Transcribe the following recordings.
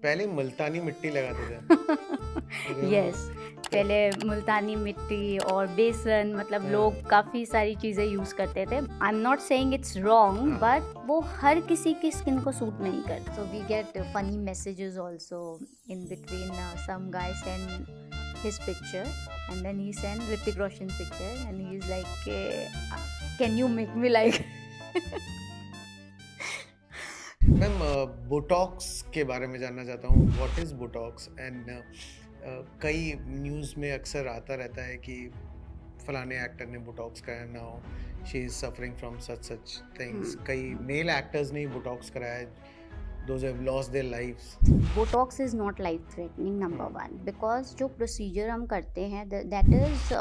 पहले मुल्तानी मिट्टी लगाते थे। यस, पहले मुल्तानी मिट्टी और बेसन, मतलब हाँ। लोग काफ़ी सारी चीज़ें यूज़ करते थे। I am not saying it's wrong, हाँ। बट वो हर किसी की स्किन को सूट नहीं करता। So we get funny messages also in between. Some guy send his picture and then he sent Hrithik Roshan's picture and he's like, can you make me like ma'am, Botox के बारे में जानना चाहता हूँ। What is Botox? And कई news में अक्सर आता रहता है कि फलाने एक्टर ने बोटॉक्स कराया, now she is suffering from such things. कई मेल एक्टर्स ने बोटॉक्स कराया है, those have lost their lives. Botox is not life threatening, number one, because जो प्रोसीजर हम करते हैं that is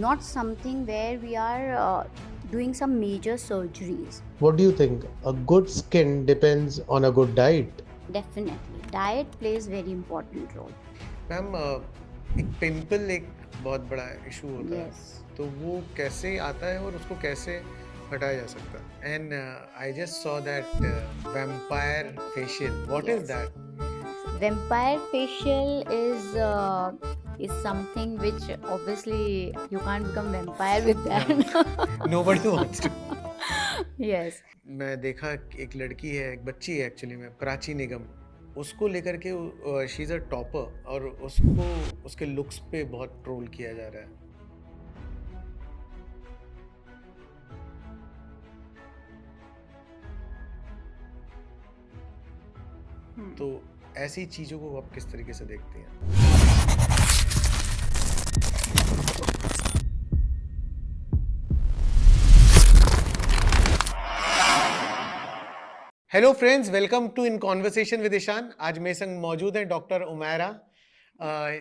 not something where we are doing some major surgeries. What do you think? A good skin depends on a good diet. Definitely diet plays very important role. Ma'am, एक pimple एक बहुत बड़ा issue होता Yes. है, तो वो कैसे आता है और उसको कैसे हटाया जा सकता है? And I just saw that vampire facial, what is Yes. That? Vampire facial is something which obviously you can't become vampire with that. Nobody wants to. Yes. मैं देखा एक लड़की है, एक बच्ची है एक्चुअली में, प्राची निगम, उसको लेकर के शी इज अ टॉपर और उसको उसके लुक्स पे बहुत ट्रोल किया जा रहा है। तो ऐसी चीजों को आप किस तरीके से देखते हैं? Hello friends, welcome to in conversation with Ishaan. आज मेरे संग मौजूद हैं doctor Umaira.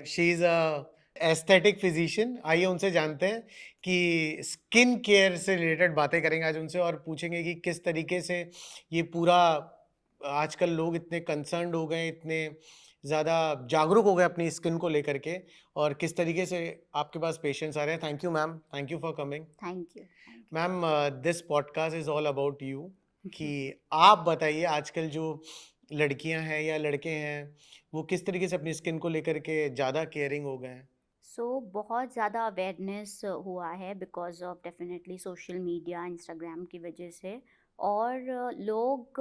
She is a aesthetic physician. आइए उनसे जानते हैं कि स्किन केयर से रिलेटेड बातें करेंगे आज उनसे और पूछेंगे कि किस तरीके से ये पूरा आजकल लोग इतने कंसर्न्ड हो गए, इतने ज़्यादा जागरूक हो गए अपनी स्किन को लेकर के, और किस तरीके से आपके पास पेशेंट्स आ रहे हैं। Thank you ma'am, thank you for coming. Thank you. Ma'am, this podcast is all about you. कि आप बताइए आजकल जो लड़कियां हैं या लड़के हैं वो किस तरीके से अपनी स्किन को लेकर के ज़्यादा केयरिंग हो गए हैं। बहुत ज़्यादा अवेयरनेस हुआ है because of definitely social media, Instagram की वजह से। और लोग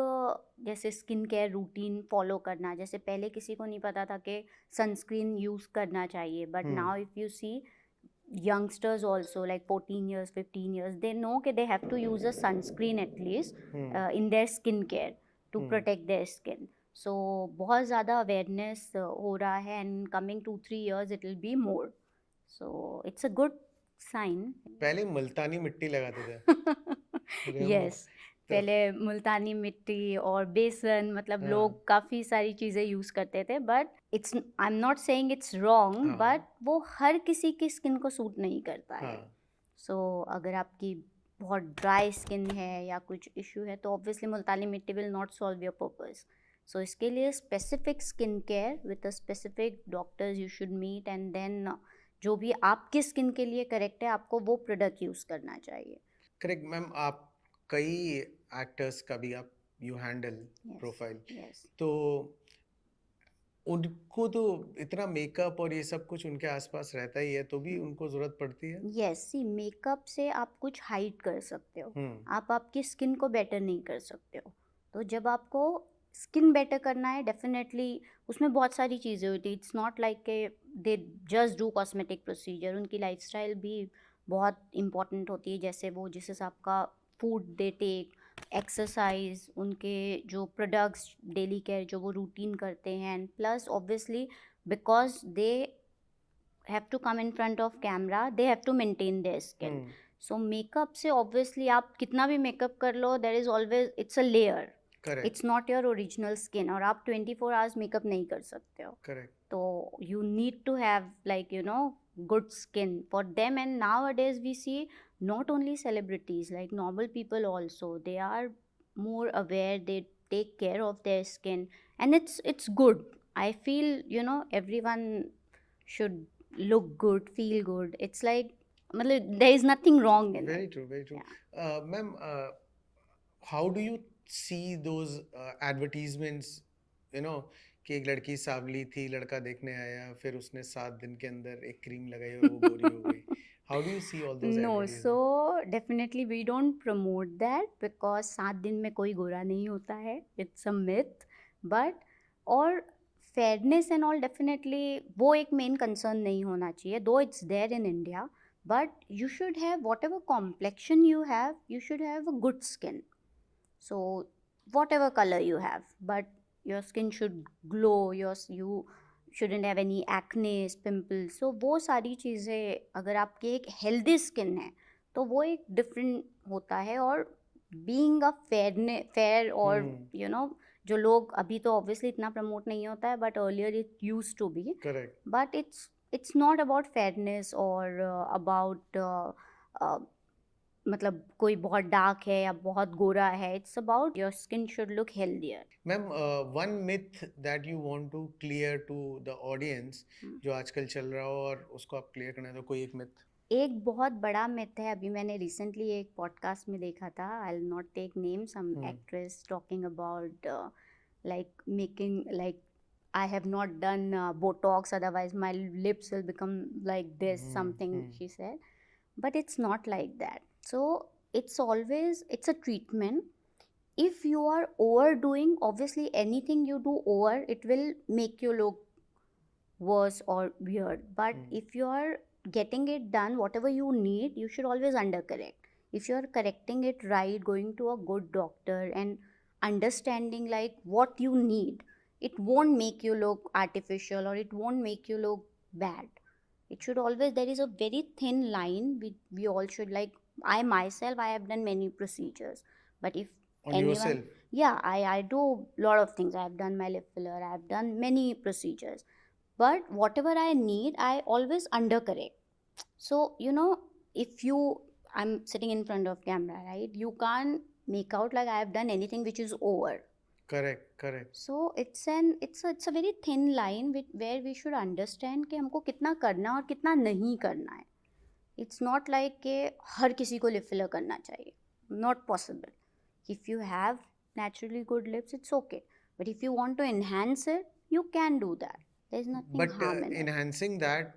जैसे स्किन केयर रूटीन फॉलो करना, जैसे पहले किसी को नहीं पता था कि सनस्क्रीन यूज़ करना चाहिए, but now if you see youngsters also like 14 years 15 years, they know that they have to use a sunscreen at least in their skin care to protect their skin. So बहुत ज़्यादा awareness हो रहा है, and coming 2-3 years it will be more, so it's a good sign. पहले मुल्तानी मिट्टी लगाते थे। Yes, पहले मुल्तानी मिट्टी और बेसन, मतलब लोग काफ़ी सारी चीज़ें यूज़ करते थे, but it's I am not saying it's wrong, but वो हर किसी की स्किन को सूट नहीं करता है। सो अगर आपकी बहुत ड्राई स्किन है या कुछ इशू है तो obviously Multani mitti will not solve your purpose. So इसके लिए specific skin care with a specific doctors you should meet, and then जो भी आपकी स्किन के लिए करेक्ट है आपको वो प्रोडक्ट यूज़ करना चाहिए। Correct ma'am. आप कई एक्टर्स का भी आप यू हैंडल प्रोफाइल, Yes. तो उनको तो इतना मेकअप और ये सब कुछ उनके आसपास रहता ही है, तो भी उनको ज़रूरत पड़ती है। यस, सी मेकअप से आप कुछ हाइड कर सकते हो, आप आपकी स्किन को बेटर नहीं कर सकते हो। तो जब आपको स्किन बेटर करना है, डेफिनेटली उसमें बहुत सारी चीज़ें होती है। इट्स नॉट लाइक के they just do cosmetic procedure, उनकी लाइफस्टाइल भी बहुत इम्पॉर्टेंट होती है, जैसे वो जिस हिसाब का फूड दे टेक, एक्सरसाइज, उनके जो प्रोडक्ट्स डेली केयर जो वो रूटीन करते हैं, and plus obviously because they have to come in front of camera, they have to maintain their skin. So makeup से obviously आप कितना भी makeup कर लो, there is always, it's a layer. Correct. It's not your original skin, और आप 24 hours makeup नहीं कर सकते हो। Correct. तो you need to have like you know good skin for them. And nowadays we see not only celebrities, like normal people also, they are more aware, they take care of their skin, and it's good. I feel everyone should look good, feel good. It's like there is nothing wrong in Very it. true, very true. Yeah. Ma'am, how do you see those advertisements, you know, कि एक लड़की सांवली थी, लड़का देखने आया, फिर उसने 7 दिन के अंदर एक क्रीम लगाई और वो गोरी हो गई. How do you see all those No, advertisements? so definitely we don't promote that because 7 दिन में कोई गोरा नहीं होता है. It's a myth. But और fairness and all definitely वो एक main concern नहीं होना चाहिए. Though it's there in India, but you should have whatever complexion you have, you should have a good skin. So whatever color you have, but your skin should glow. You shouldn't have any acne, pimples. So वो सारी चीज़ें अगर आपकी एक healthy skin है तो वो एक different होता है. और being a fair और you know जो लोग अभी तो obviously इतना promote नहीं होता है, but earlier it used to be. Correct. But it's not about fairness or about मतलब कोई बहुत डार्क है या बहुत गोरा है. It's about your skin should look healthier. Ma'am, one myth that you want to clear to the audience जो आजकल चल रहा हो और उसको आप क्लियर करना है, तो कोई एक मिथ. एक बहुत बड़ा मिथ है. अभी मैंने रिसेंटली एक पॉडकास्ट में देखा था. I will not take name. Some actress talking about like making like I have not done Botox, otherwise my lips will become like this, something she said. But it's not like that. So it's a treatment. If you are overdoing, obviously anything you do over, it will make you look worse or weird. But if you are getting it done, whatever you need, you should always undercorrect. If you are correcting it right, going to a good doctor and understanding like what you need, it won't make you look artificial or it won't make you look bad. It should always, there is a very thin line. We all should, like I myself, I have done many procedures, but if On anyone yourself? Yeah, I do lot of things. I have done my lip filler, I have done many procedures, but whatever I need, I always undercorrect. So you know, if you I'm sitting in front of camera, right? You can't make out like I have done anything which is over. Correct. So it's a very thin line where we should understand कि हमको कितना करना है और कितना नहीं करना है. It's not like कि हर किसी को lip filler करना चाहिए. Not possible. If you have naturally good lips, it's okay. But if you want to enhance it, you can do that. There's nothing But harm in it. enhancing that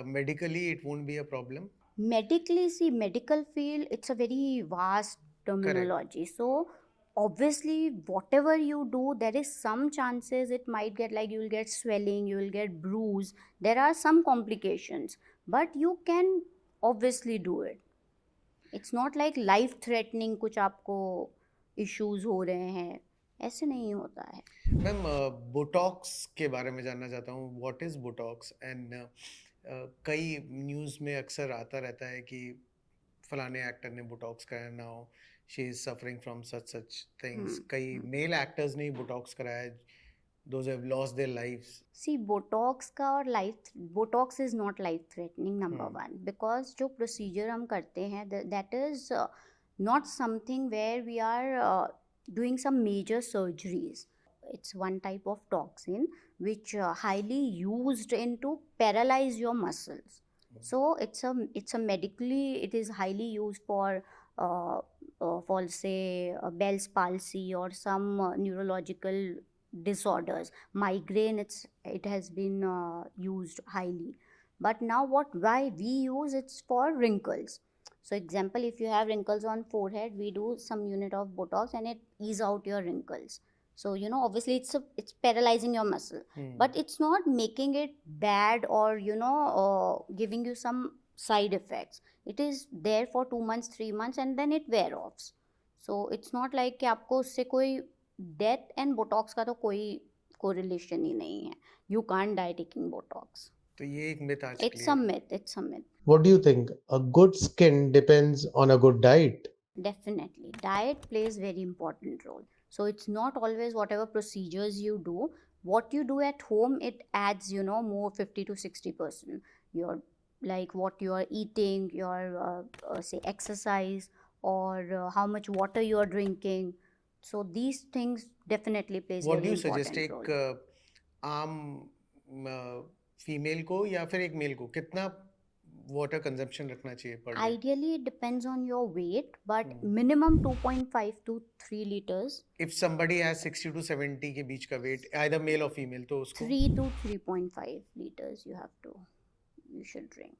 medically, it won't be a problem. Medically, see, medical field, it's a very vast terminology. So obviously whatever you do, there is some chances it might get, like you will get swelling, you will get bruise, there are some complications, but you can obviously do it. It's not like life threatening कुछ आपको issues हो रहे हैं, ऐसे नहीं होता है. Ma'am, Botox के बारे में जानना चाहता हूँ. What is Botox? एंड कई न्यूज़ में अक्सर आता रहता है कि फलाने एक्टर ने बोटॉक्स कराया, now she is suffering from such things. कई मेल एक्टर्स ने बोटॉक्स कराया, those have lost their lives. See, Botox का और Botox is not life threatening, number one, because जो procedure हम करते हैं, that is not something where we are doing some major surgeries. It's one type of toxin which highly used into paralyze your muscles. So it's a medically, it is highly used for say Bell's palsy or some neurological disorders. Migraine, it has been used highly. But now why we use, it's for wrinkles. So example, if you have wrinkles on forehead, we do some unit of Botox and it ease out your wrinkles. So you know, obviously it's paralyzing your muscle, but it's not making it bad or you know giving you some side effects. It is there for 2 months, 3 months, and then it wear off. So it's not like कि आपको उससे कोई death and Botox का तो कोई correlation ही नहीं है. You can't die taking Botox. तो ये एक मिथ आज It's a myth. It's a myth. What do you think? A good skin depends on a good diet. Definitely. Diet plays very important role. So it's not always whatever procedures you do. What you do at home, it adds, you know, more 50 to 60%. Your, like what you are eating, your say exercise, or how much water you are drinking. So these things definitely plays What do very you suggest? important role. एक आम female को या फिर एक mail को कितना water consumption रखना चाहिए per day? Ideally, it depends on your weight, but Hmm. minimum 2.5 to 3 liters, If somebody has 60 to 70 के बीच का weight, either male or female, तो उसको 3 to 3.5 liters you should drink.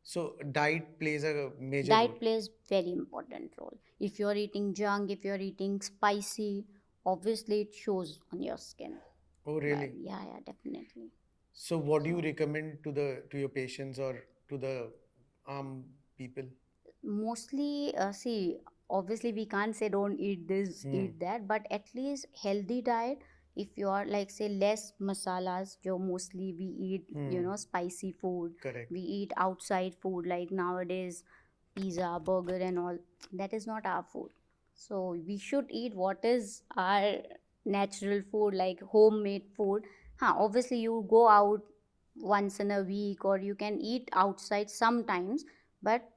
so diet plays a major Diet role. plays very important role. If you're eating junk, if you're eating spicy, obviously it shows on your skin. Oh, really? Yeah, definitely. So what do you recommend to your patients or to the people? Mostly, see, obviously we can't say don't eat this, eat that, but at least healthy diet. If you're like say less masalas, jo mostly we eat, spicy food. Correct. We eat outside food like nowadays, pizza, burger, and all. That is not our food. So we should eat what is our natural food, like homemade food. Obviously you go out once in a week, or you can eat outside sometimes, but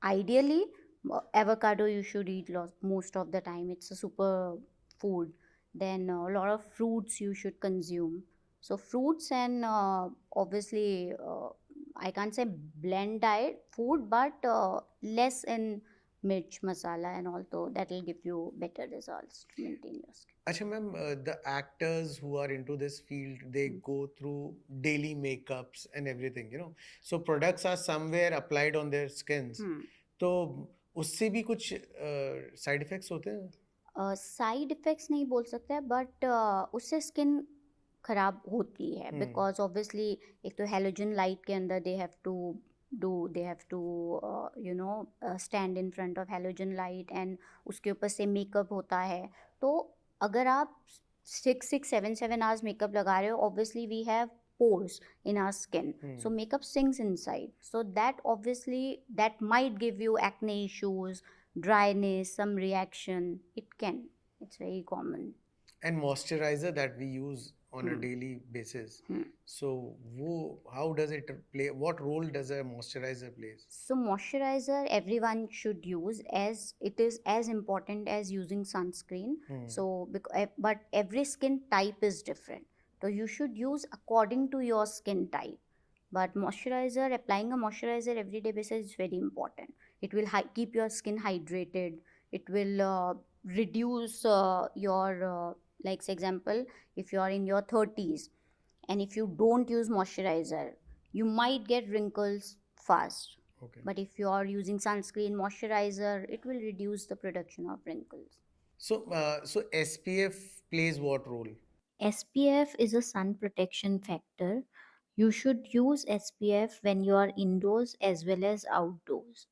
ideally avocado you should eat most of the time. It's a super food. Then a lot of fruits you should consume. So fruits and obviously I can't say blend diet food, but less in mirch masala, and also that will give you better results to maintain your skin. Acha ma'am, the actors who are into this field, they go through daily makeups and everything, So products are somewhere applied on their skins. तो उससे भी कुछ side effects होते हैं? Side effects नहीं बोल सकते, but उससे स्किन खराब होती है, बिकॉज ऑब्वियसली एक तो हेलोजन लाइट के अंदर they have to stand in front of halogen light, and उसके ऊपर से मेकअप होता है. तो अगर आप 6-7 hours मेकअप लगा रहे हो, obviously we have pores in our skin, so makeup sinks inside, so that obviously that might give you acne issues, dryness, some reaction. It's very common. And moisturizer that we use on a daily basis, so how does it play, what role does a moisturizer play? So moisturizer everyone should use, as it is as important as using sunscreen. So but every skin type is different, so you should use according to your skin type. But moisturizer, applying a moisturizer every day basis is very important. It will keep your skin hydrated. It will reduce your like for example, if you are in your 30s and if you don't use moisturizer, you might get wrinkles fast. Okay. But if you are using sunscreen, moisturizer, it will reduce the production of wrinkles. So SPF plays what role? SPF is a sun protection factor. You should use SPF when you are indoors as well as outdoors.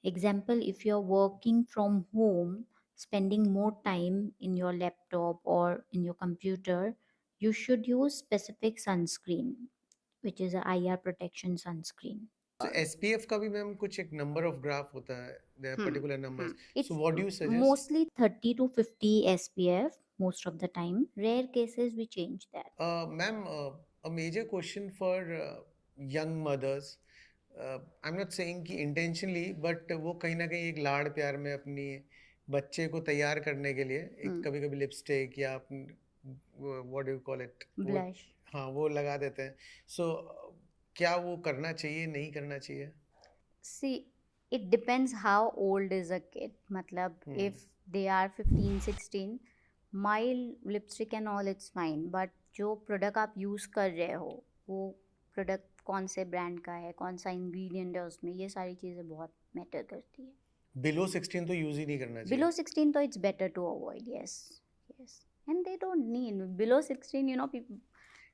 Example, if you're working from home, spending more time in your laptop or in your computer, you should use specific sunscreen, which is a IR protection sunscreen. So SPF का भी ma'am कुछ एक number of graph होता है, there are particular numbers. It's So what do you suggest? mostly 30 to 50 SPF most of the time. Rare cases we change that. Ma'am, a major question for young mothers. I'm not saying कि intentionally, but वो कहीं ना कहीं एक लाड़ प्यार में अपनी बच्चे को तैयार करने के लिए एक कभी-कभी लिपस्टिक या what do you call it? Blush. हाँ, वो लगा देते हैं. So क्या वो करना चाहिए, नहीं करना चाहिए? See, it depends how old is a kid. मतलब if they are 15-16, mild lipstick and all it's fine. But जो प्रोडक्ट आप यूज़ कर रहे हो, वो प्रोडक्ट कौन से ब्रांड का है, कौन सा इंग्रेडिएंट है उसमें, ये सारी चीज़ें बहुत मैटर करती है. Below 16 तो यूज ही नहीं करना चाहिए. Below 16 तो it's better to avoid. Yes. And they don't need below 16. People,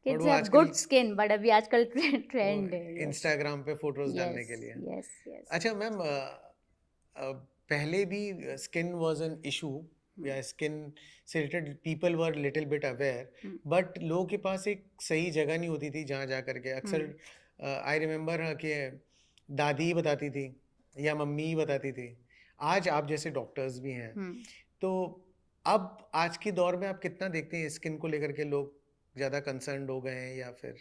kids have good skin, but अभी आजकल ट्रेंड है. इंस्टाग्राम पे फोटोज डालने के लिए. Yes. अच्छा मैम, पहले भी स्किन वाज एन इशू या स्किन से related people were little bit aware, but लोगों के पास एक सही जगह नहीं होती थी जहाँ जा करके. अक्सर आई रिमेम्बर कि दादी ही बताती थी या मम्मी ही बताती थी. आज आप जैसे डॉक्टर्स भी हैं, तो अब आज के दौर में आप कितना देखते हैं स्किन को लेकर के लोग ज़्यादा कंसर्न हो गए हैं या फिर?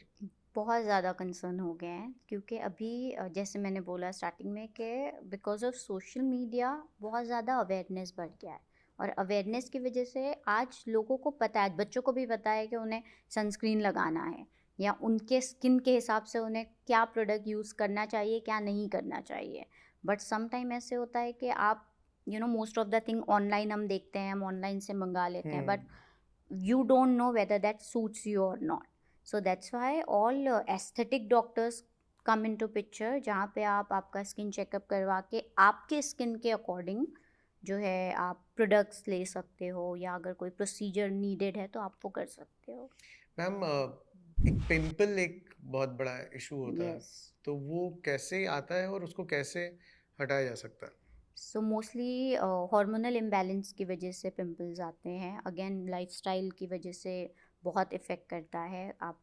बहुत ज़्यादा कंसर्न हो गए हैं, क्योंकि अभी जैसे मैंने बोला स्टार्टिंग में कि बिकॉज ऑफ सोशल मीडिया बहुत ज़्यादा अवेयरनेस बढ़ गया है, और अवेयरनेस की वजह से आज लोगों को पता है, बच्चों को भी पता है कि उन्हें सनस्क्रीन लगाना है, या उनके स्किन के हिसाब से उन्हें क्या प्रोडक्ट यूज़ करना चाहिए, क्या नहीं करना चाहिए. बट सम टाइम ऐसे होता है कि आप most of the thing online हम देखते हैं, हम ऑनलाइन से मंगा लेते हैं, but you don't know whether that suits you or not. So that's why all aesthetic doctors come into picture, जहाँ पे आप आपका स्किन चेकअप करवा के आपके स्किन के अकॉर्डिंग जो है आप प्रोडक्ट्स ले सकते हो, या अगर कोई प्रोसीजर नीडेड है तो आप वो कर सकते हो. मैम एक पिंपल एक बहुत बड़ा इशू होता है, Yes. तो वो कैसे आता है और उसको कैसे हटाया जा सकता है? सो मोस्टली हार्मोनल इम्बैलेंस की वजह से पिंपल्स आते हैं. अगेन लाइफस्टाइल की वजह से बहुत इफ़ेक्ट करता है. आप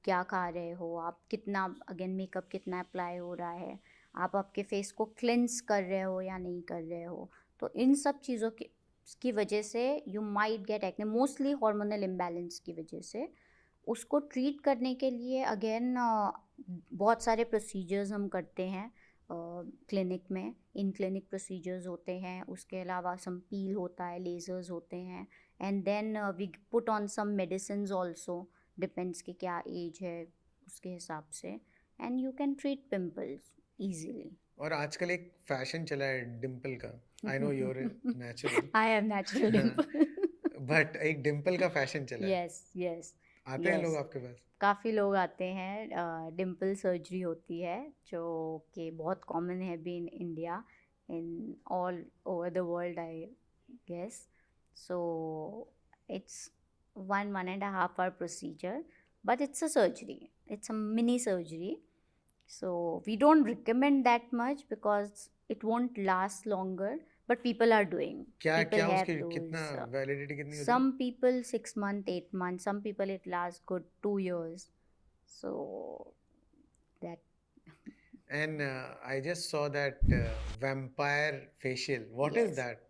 क्या खा रहे हो, आप कितना अगेन मेकअप कितना अप्लाई हो रहा है, आप आपके फेस को क्लेंस कर रहे हो या नहीं कर रहे हो. तो इन सब चीज़ों की वजह से you might get acne, mostly hormonal imbalance की वजह से. उसको ट्रीट करने के लिए अगेन बहुत सारे प्रोसीजर्स हम करते हैं क्लिनिक में. इन क्लिनिक प्रोसीजर्स होते हैं, उसके अलावा सम पील होता है, लेज़र्स होते हैं, and then we put on some medicines also, depends कि क्या एज है उसके हिसाब से, and you can treat pimples easily. और आजकल एक फैशन चला है डिम्पल का. I know you're natural, I have natural dimple. But एक डिम्पल का फैशन चला है. Yes yes. आते हैं लोग आपके पास? काफ़ी लोग आते हैं. डिम्पल सर्जरी होती है जो कि बहुत कॉमन है भी in India, in all over the world I guess. So it's 1.5 hour procedure, but it's a surgery. It's a mini surgery. So we don't recommend that much because it won't last longer, but people are doing. क्या People क्या have उसकी those. कितना validity कितनी होती है? Some people 6 months, 8 months. Some people it lasts good 2 years. So that And I just saw that vampire facial. What is Yes. that?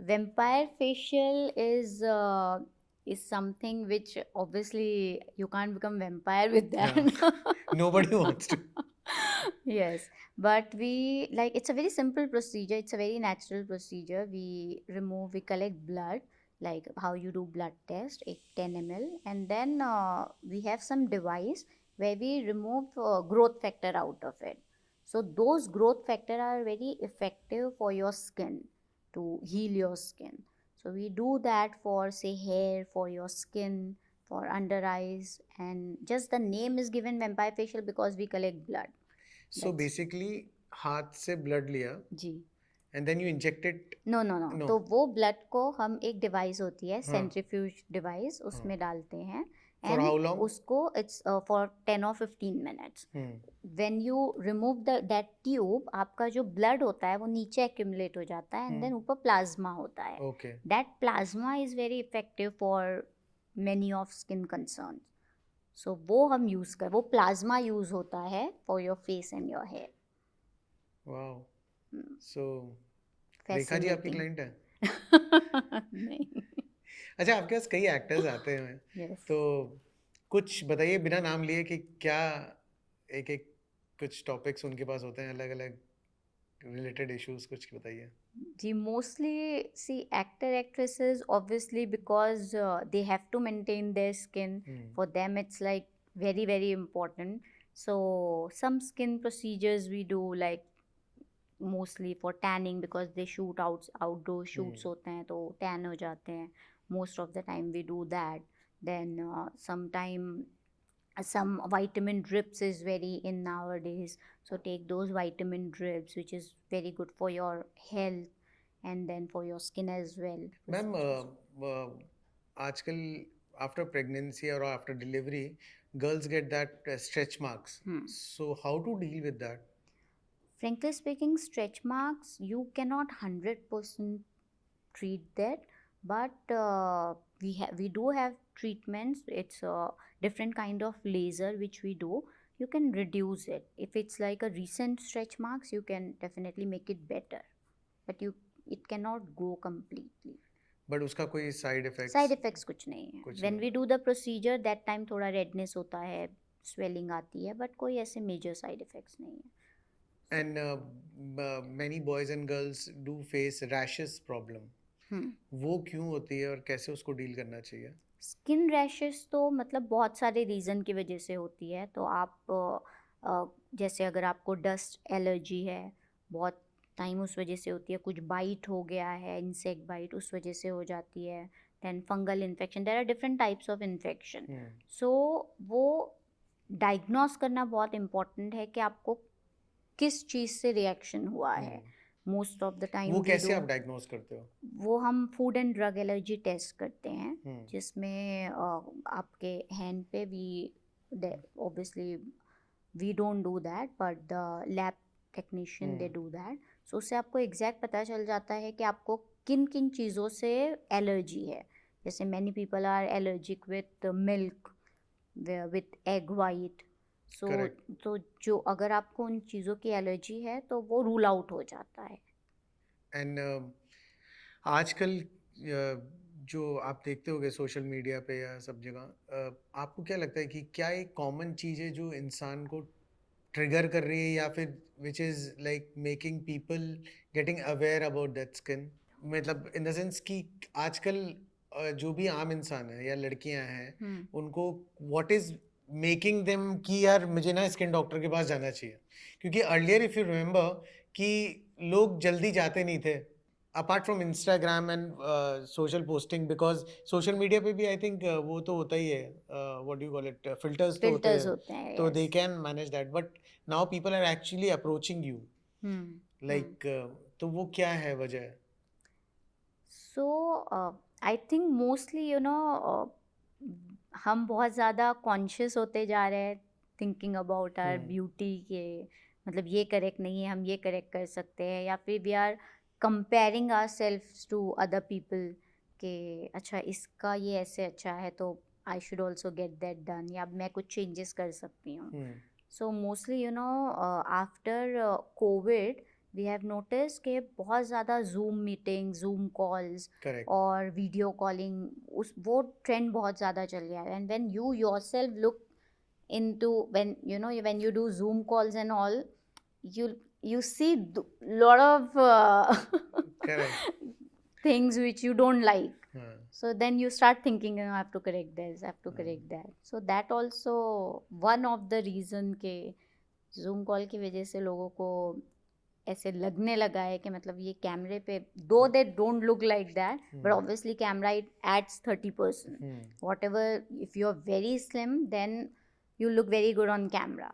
vampire facial is something which obviously you can't become vampire with that. Nobody wants to. Yes, but we like it's a very simple procedure. It's a very natural procedure. We collect blood, like how you do blood test, 10 ml, and then we have some device where we remove growth factor out of it. So those growth factor are very effective for your skin, to heal your skin. So we do that for say hair, for your skin, for under eyes, and just the name is given vampire facial because we collect blood. So That's- basically हाथ से blood लिया जी. and then you inject it. No no no. No. तो वो blood को हम एक device होती है हाँ. सेंट्रीफ्यूज डिवाइस, उसमें डालते हैं. For how long? उसको it's for 10 or 15 minutes. When you remove that tube, आपका जो blood होता है वो नीचे accumulate हो जाता है, and then ऊपर plasma होता है. Okay. That plasma is very effective for many of skin concerns. So वो हम use वो plasma use होता है for your face and your hair. Wow. So Rekha ji आपकी क्लाइंट है? नहीं. अच्छा, आपके पास कई एक्टर्स आते हैं. Yes. तो कुछ बताइए बिना नाम लिए कि क्या एक एक कुछ टॉपिक्स उनके पास होते हैं अलग अलग रिलेटेड इश्यूज, कुछ बताइए. जी, mostly see actor actresses obviously because they have to maintain their skin. For them it's like very very important. So some skin procedures we do, like mostly for tanning because they shoot outdoor shoots होते हैं तो tan हो जाते हैं. Most of the time we do that. Then sometime some vitamin drips is very in nowadays, so take those vitamin drips, which is very good for your health and then for your skin as well. Ma'am आजकल after pregnancy और after delivery girls get that stretch marks. So how to deal with that? Frankly speaking, stretch marks you cannot 100% treat that, but we do have treatments. It's a different kind of laser which we do. You can reduce it. If it's like a recent stretch marks, you can definitely make it better, but it cannot go completely. But उसका कोई side effects कुछ नहीं है. कुछ When नहीं. we do the procedure, that time थोड़ा redness होता है, swelling आती है, but कोई ऐसे major side effects नहीं है. And many boys and girls do face rashes problem. वो क्यों होती है और कैसे उसको डील करना चाहिए? स्किन रैशेस तो मतलब बहुत सारे रीज़न की वजह से होती है। तो आप जैसे अगर आपको डस्ट एलर्जी है, बहुत टाइम उस वजह से होती है। कुछ बाइट हो गया है, इंसेक्ट बाइट, उस वजह से हो जाती है। Then fungal infection, there are different types of infection. So वो डायग्नोस करना बहुत इम्पोर्टेंट है कि आपको किस चीज़ से रिएक्शन हुआ है। मोस्ट ऑफ द टाइम वो कैसे आप डायग्नोज करते हो? वो हम food and drug allergy test करते हैं, हम्म, जिसमें आपके हैंड पे obviously we don't do that, but the lab technician they do that. So उससे आपको एग्जैक्ट पता चल जाता है कि आपको किन किन चीज़ों से एलर्जी है। जैसे many people are allergic with milk, with egg white. So Correct. तो जो अगर आपको उन चीज़ों की एलर्जी है तो वो रूल आउट हो जाता है। एंड आजकल जो आप देखते होगे सोशल मीडिया पे या सब जगह, आपको क्या लगता है कि क्या एक कॉमन चीज़ है जो इंसान को ट्रिगर कर रही है, या फिर which is like making people getting aware about that skin? मतलब इन द सेंस कि आजकल जो भी आम इंसान है या लड़कियां हैं, उनको व्हाट इज मेकिंग देम कि यार मुझे ना स्किन डॉक्टर के पास जाना चाहिए? क्योंकि अर्लियर इफ यू रिमेंबर कि लोग जल्दी जाते नहीं थे, apart from Instagram and social posting, because social media पे भी आई थिंक वो तो होता ही है, what do call it, filters तो होते फिल्टर्स हैं, होते हैं, तो they yes. Can manage that, but now people are actually approaching you like, तो वो क्या है वजह? सो आई थिंक मोस्टली हम बहुत ज़्यादा कॉन्शियस होते जा रहे हैं, थिंकिंग अबाउट आवर ब्यूटी के, मतलब ये करेक्ट नहीं है, हम ये करेक्ट कर सकते हैं, या फिर we are comparing our selfs to other people के अच्छा इसका ये ऐसे अच्छा है तो I should also get that done, या मैं कुछ चेंजेस कर सकती हूँ। So mostly after Covid we have notice कि बहुत ज़्यादा Zoom meeting, Zoom calls correct. और वीडियो कॉलिंग, उस वो ट्रेंड बहुत ज़्यादा चल गया है। And when you yourself look into when you do Zoom calls and all, you see lot of Correct. things which you don't like. हाँ. So then you start thinking, I have to correct this, I have to correct that. So that also one of the reason के Zoom call की वजह से लोगों को ऐसे लगने लगा है कि मतलब ये कैमरे पे, दो they don't look like that, but obviously camera it adds 30%. Whatever, if you're very slim, then you look very good on camera.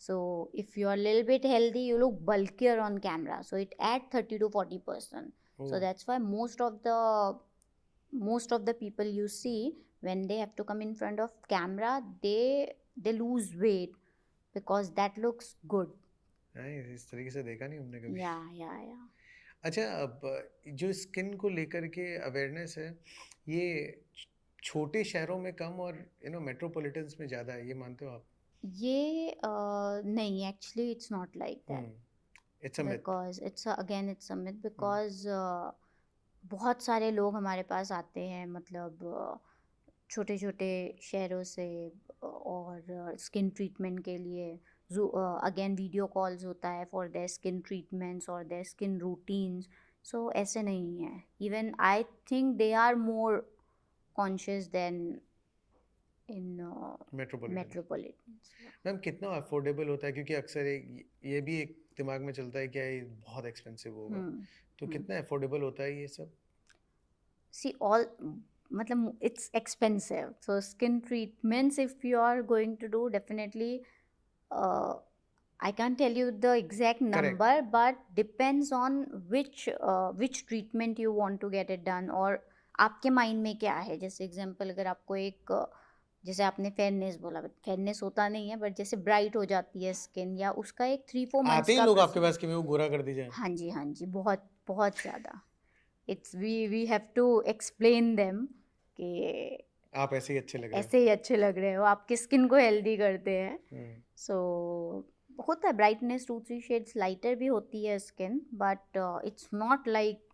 So if you're a little bit healthy, you look bulkier on camera. So it adds 30 to 40%. So that's why most of the people you see when they have to come in front of camera, they lose weight because that looks good. इस तरीके से देखा नहीं हमने कभी. या अच्छा, अब जो स्किन को लेकर के अवेयरनेस है, ये छोटे शहरों में कम और मेट्रोपॉलिटन्स में ज़्यादा है, ये मानते हो आप? ये नहीं, actually it's not like that, it's a myth. Because it's a myth, because बहुत सारे लोग हमारे पास आते हैं, मतलब छोटे छोटे शहरों से, और स्किन ट्रीटमेंट के लिए अगेन वीडियो कॉल्स होता है फॉर देयर स्किन ट्रीटमेंट्स और देयर स्किन रूटीन्स. सो ऐसे नहीं है. Even I think they are more conscious than in metropolitan. Ma'am, कितना अफोर्डेबल होता है? क्योंकि अक्सर ये भी एक दिमाग में चलता है कि ये बहुत एक्सपेंसिव होगा, तो कितना अफोर्डेबल होता है ये सब? सी ऑल, मतलब it's expensive. So skin treatments, if you are going to do, definitely I can't tell you the exact number, but depends on which treatment you want to get it done, और आपके mind में क्या है. जैसे example, अगर आपको एक, जैसे आपने फेयरनेस बोला, फेयरनेस होता नहीं है, बट जैसे ब्राइट हो जाती है स्किन, या उसका एक 3-4 मंथ्स आते का ही लोग आपके पास कि मैं वो गोरा कर दीजिए. हाँ जी, बहुत बहुत ज़्यादा. It's we have to explain them कि आप ऐसे ही अच्छे लग रहे हो. ऐसे ही अच्छे लग रहे हो, आपकी स्किन को हेल्दी करते हैं. सो होता है ब्राइटनेस, 2-3 शेड्स लाइटर भी होती है skin, but it's not like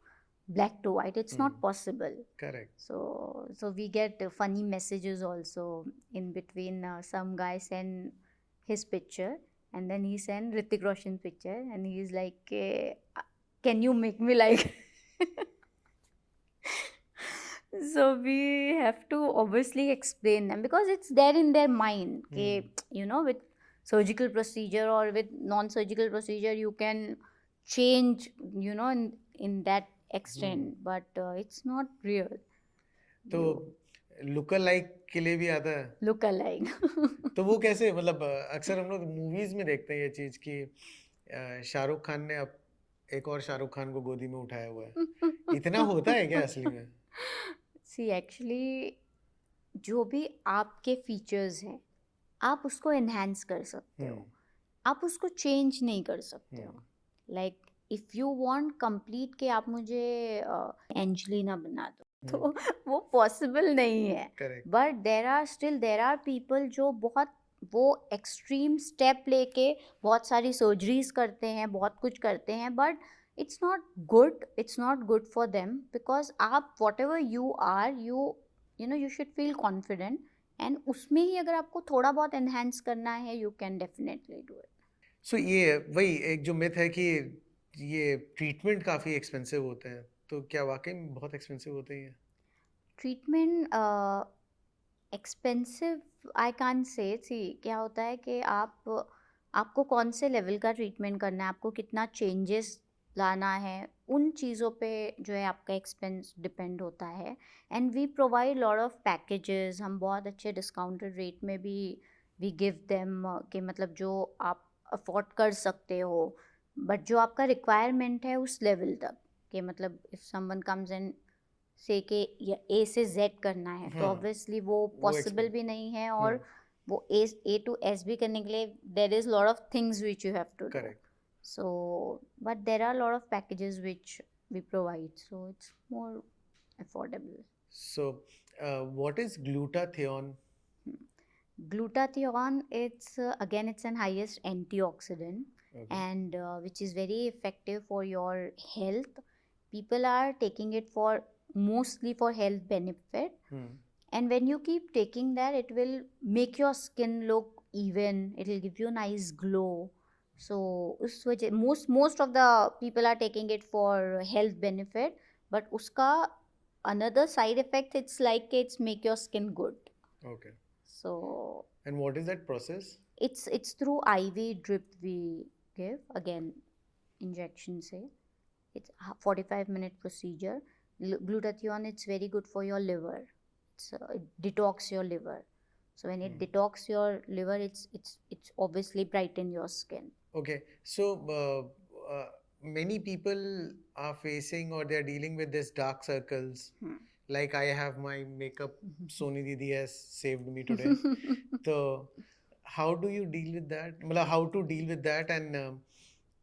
black to white. It's not possible. Correct. So we get funny messages also in between. Some guy send his picture and then he send Hrithik Roshan's picture and he's like, can you make me like So we have to obviously explain them because it's there in their mind. With surgical procedure or with non-surgical procedure, you can change, in that extent, but it's not real. तो look alike के लिए भी आता है। Look alike. तो वो कैसे, मतलब अक्सर हम लोग मूवीज में देखते हैं ये चीज कि शाहरुख खान ने अब एक और शाहरुख खान को गोदी में उठाया हुआ है। इतना होता है क्या असली में? See, actually, जो भी आपके फीचर्स हैं, आप उसको एनहांस कर सकते हो, आप उसको चेंज नहीं कर सकते हो। Like if you want complete के आप मुझे एंजेलिना बना दो, तो वो पॉसिबल नहीं है। Correct. But there are people जो बहुत वो एक्सट्रीम स्टेप लेके बहुत सारी सर्जरीज करते हैं, बहुत कुछ करते हैं, but it's not good for them because आप whatever you are, you should feel confident, and उसमें ही अगर आपको थोड़ा बहुत enhance करना है, you can definitely do it. सो ये वही एक जो मिथ है कि ये ट्रीटमेंट काफी एक्सपेंसिव होते हैं, तो क्या वाकई में बहुत एक्सपेंसिव होते हैं ये? ट्रीटमेंट एक्सपेंसिव आई कान से। सी क्या होता है कि आपको कौन से लेवल का ट्रीटमेंट करना है, आपको कितना चेंजेस लाना है, उन चीज़ों पे जो है आपका एक्सपेंस डिपेंड होता है। And we provide lot of packages, हम बहुत अच्छे डिस्काउंटेड रेट में भी वी गिव देम कि मतलब जो आप अफोर्ड कर सकते हो, बट जो आपका रिक्वायरमेंट है उस लेवल तक, कि मतलब इफ़ समवन कम्स एंड से कि ए से जेड करना है, तो ऑब्वियसली वो पॉसिबल भी नहीं है, और वो ए टू एस भी करने के लिए there is lot of things which you have to do. Correct. So, but there are a lot of packages which we provide, so it's more affordable. So, what is glutathione? Glutathione, it's an highest antioxidant, Okay. and which is very effective for your health. People are taking it for mostly for health benefit, and when you keep taking that, it will make your skin look even. It will give you a nice glow. So उस वजह most of the people are taking it for health benefit, but उसका another side effect, it's like it's make your skin good. Okay. So And what is that process? it's through IV drip we give, again injection से. It's a 45-minute procedure. Glutathione, it's very good for your liver. It detox your liver. So when it detox your liver, it's obviously brighten your skin. Okay, so many people are facing or they're dealing with this dark circles. Like I have my makeup, Soni Didi has saved me today. So how do you deal with that? मतलब how to deal with that, and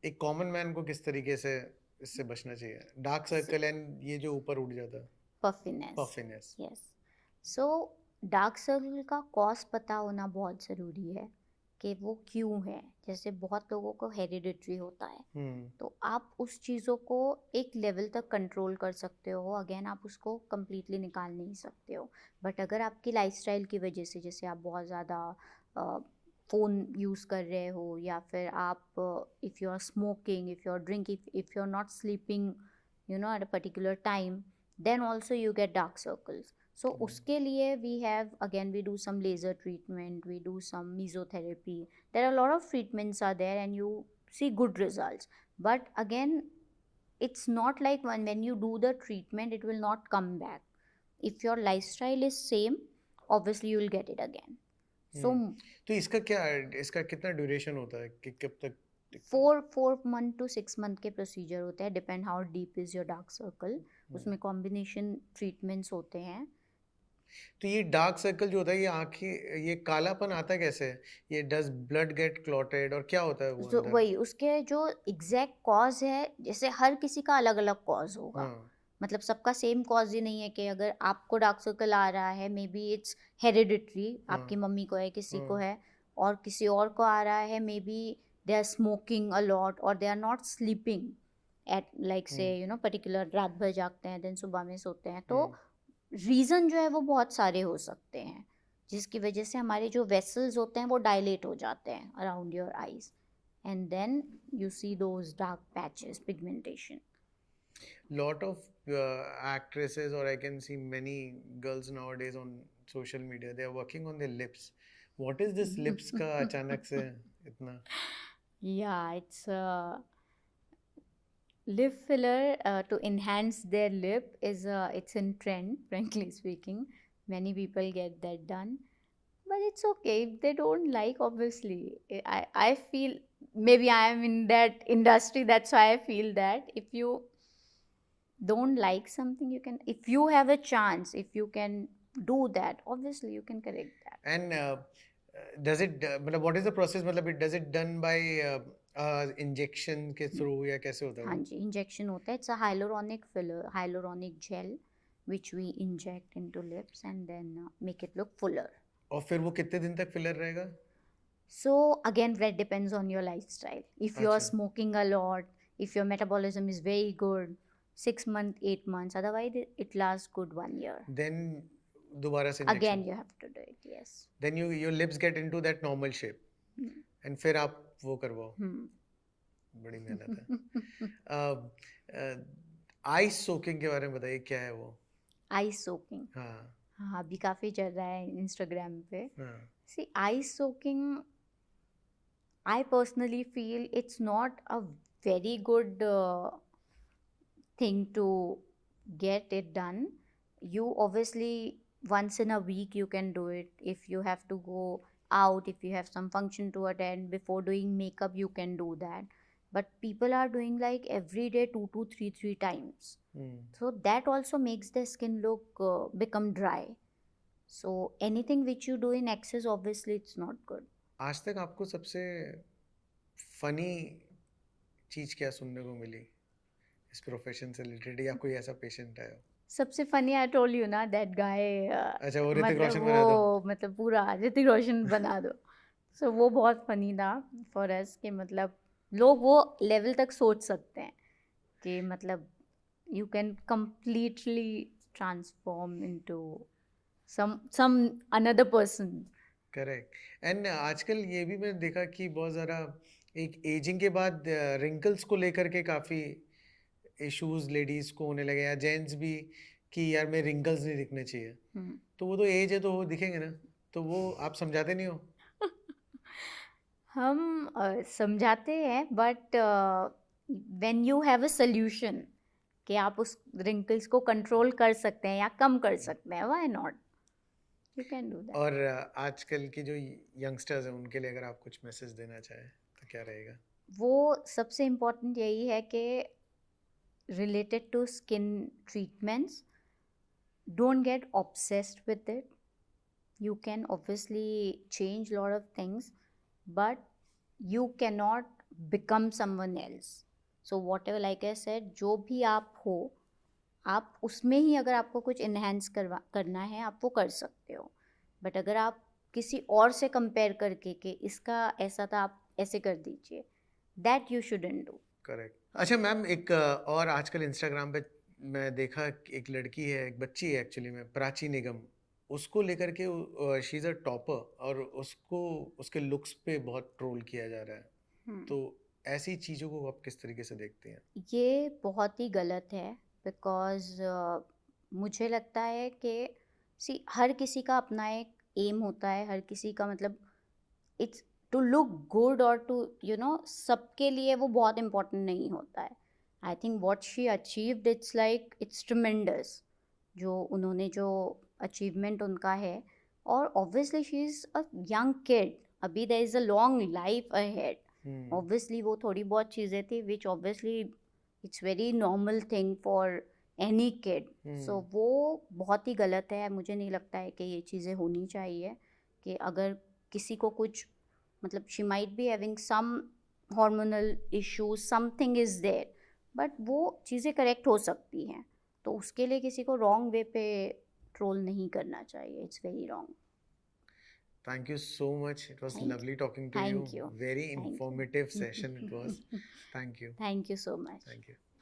एक common man को किस तरीके से इससे बचना चाहिए? Dark circle and ये जो ऊपर उठ जाता है, puffiness. Yes. So dark circle का कॉज पता होना बहुत ज़रूरी है कि वो क्यों है। जैसे बहुत लोगों को हेरिडिटरी होता है, तो आप उस चीज़ों को एक लेवल तक कंट्रोल कर सकते हो, अगेन आप उसको कम्प्लीटली निकाल नहीं सकते हो। बट अगर आपकी लाइफस्टाइल की वजह से, जैसे आप बहुत ज़्यादा फ़ोन यूज़ कर रहे हो, या फिर आप if you are smoking, if you are drinking, if you are not sleeping at a particular time, then also you get dark circles. So उसके लिए we do some laser treatment, we do some mesotherapy. There are a lot of treatments are there and you see good results. But again, it's not like when you do the treatment, it will not come back. If your lifestyle is same, obviously you will get it again. So तो इसका कितना duration होता है कि कब तक? 4 month to 6 month के procedure होते हैं, depend how deep is your dark circle. उसमें कॉम्बिनेशन ट्रीटमेंट्स होते हैं. तो ये डार्क सर्कल जो होता है, ये आँखें, ये कालापन आता है कैसे? ये डज ब्लड गेट क्लॉटेड और क्या होता है वो जो अंदर? वही उसके जो एग्जैक्ट कॉज है, जैसे हर किसी का अलग अलग कॉज होगा. मतलब सबका सेम कॉज ही नहीं है कि अगर आपको डार्क सर्कल आ रहा है, मे बी इट्स हेरिडिटरी, आपकी मम्मी को है, किसी को है, और किसी और को आ रहा है, maybe they are smoking a lot और they are not sleeping at like say particular, रात भर जागते हैं, दिन सुबह में सोते हैं. तो रीज़न जो है वो बहुत सारे हो सकते हैं, जिसकी वजह से हमारे जो वेसल्स होते हैं वो डायलेट हो जाते हैं around your eyes, and then you see those dark patches, pigmentation. Lot of actresses, or I can see many girls nowadays on social media, they are working on their lips. What is this lips का अचानक से इतना? Yeah, it's lip filler to enhance their lip is it's in trend, frankly speaking. Many people get that done, but it's okay if they don't like. Obviously, I feel maybe I am in that industry. That's why I feel that if you don't like something, you can, if you have a chance, if you can do that, obviously you can correct that. And does it मतलब what is the process, मतलब it does it done by injection के through या कैसे होता है हाँ वो? जी, injection होता है. It's a hyaluronic filler, hyaluronic gel which we inject into lips and then make it look fuller. और फिर वो कितने दिन तक फिलर रहेगा? So again, that depends on your lifestyle. If you're अच्छा. smoking a lot, if your metabolism is very good, 6 months, 8 months. Otherwise, it lasts good 1 year. Then दोबारा से Again, injection. you have to do it. Yes. Then your lips get into that normal shape. Hmm. And फिर आप वो करवाओ. Hmm. बड़ी मेहनत है. Ice soaking के बारे में बताइए, क्या है वो? Ice soaking. हाँ. हाँ, अभी काफ़ी चल रहा है इंस्टाग्राम पे. हाँ. See, ice soaking, I personally feel it's not a very good thing to get it done. You obviously, once in a week you can do it. If you have to go out, if you have some function to attend, before doing makeup you can do that. But people are doing like every day 2 to 3 times. So that also makes the skin look become dry. So anything which you do in excess, obviously it's not good. आज तक आपको सबसे funny चीज क्या सुनने को मिली इस profession से रिलेटेड, या कोई ऐसा पेशेंट आया? सबसे फनी, आई टोल्ड यू ना, दैट गाय. अच्छा, वो ऋतिक मतलब रोशन बना दो. वो मतलब पूरा ऋतिक रोशन बना दो. सो वो बहुत फनी था फॉर अस कि मतलब लोग वो लेवल तक सोच सकते हैं कि मतलब you can completely transform into some another person. Correct. एंड आजकल ये भी मैंने देखा कि बहुत ज़्यादा एक एजिंग के बाद रिंकल्स को लेकर के काफ़ी इश्यूज लेडीज़ को होने लगे, या जेंट्स भी, कि यार मेरे रिंकल्स नहीं दिखने चाहिए. तो वो तो एज है तो वो दिखेंगे ना, तो वो आप समझाते नहीं हो? हम समझाते हैं, but when you have a solution कि आप उस रिंकल्स को कंट्रोल कर सकते हैं या कम कर सकते हैं, why not, you can do that. और आजकल की जो यंगस्टर्स हैं उनके लिए अगर आप कुछ मैसेज देना चाहें तो क्या रहेगा? वो सबसे इम्पोर्टेंट यही है कि related to skin treatments, don't get obsessed with it. You can obviously change a lot of things, but you cannot become someone else. So whatever, like I said, जो भी आप हो, आप उसमें ही अगर आपको कुछ enhance करना है आप वो कर सकते हो. बट अगर आप किसी और से कंपेयर करके कि इसका ऐसा था आप ऐसे कर दीजिए, that you shouldn't do. Correct. अच्छा मैम, एक और आजकल इंस्टाग्राम पे मैं देखा कि एक लड़की है, एक बच्ची है एक्चुअली में, प्राची निगम, उसको लेकर के शी इज़ अ टॉपर, और उसको उसके लुक्स पे बहुत ट्रोल किया जा रहा है. तो ऐसी चीज़ों को आप किस तरीके से देखते हैं? ये बहुत ही गलत है, बिकॉज मुझे लगता है कि हर किसी का अपना एक एम होता है, हर किसी का मतलब इट्स टू लुक गुड और टू सबके लिए वो बहुत इम्पोर्टेंट नहीं होता है. I think what she achieved, it's like it's tremendous जो उन्होंने जो अचीवमेंट उनका है. और obviously she is a young kid, अभी there is a long life ahead. Obviously वो थोड़ी बहुत चीज़ें थी which obviously it's very normal thing for any kid. So वो बहुत ही गलत है. मुझे नहीं लगता है कि ये चीज़ें होनी चाहिए कि अगर किसी को कुछ मतलब she might be having some hormonal issues, something is there, but वो चीज़ें करेक्ट हो सकती हैं. तो उसके लिए किसी को रॉन्ग वे पे ट्रोल नहीं करना चाहिए. It's very wrong. Thank you so much. It was Thank lovely talking to Thank you. you. Very Thank you. informative session it was. Thank you. Thank you so much. Thank you.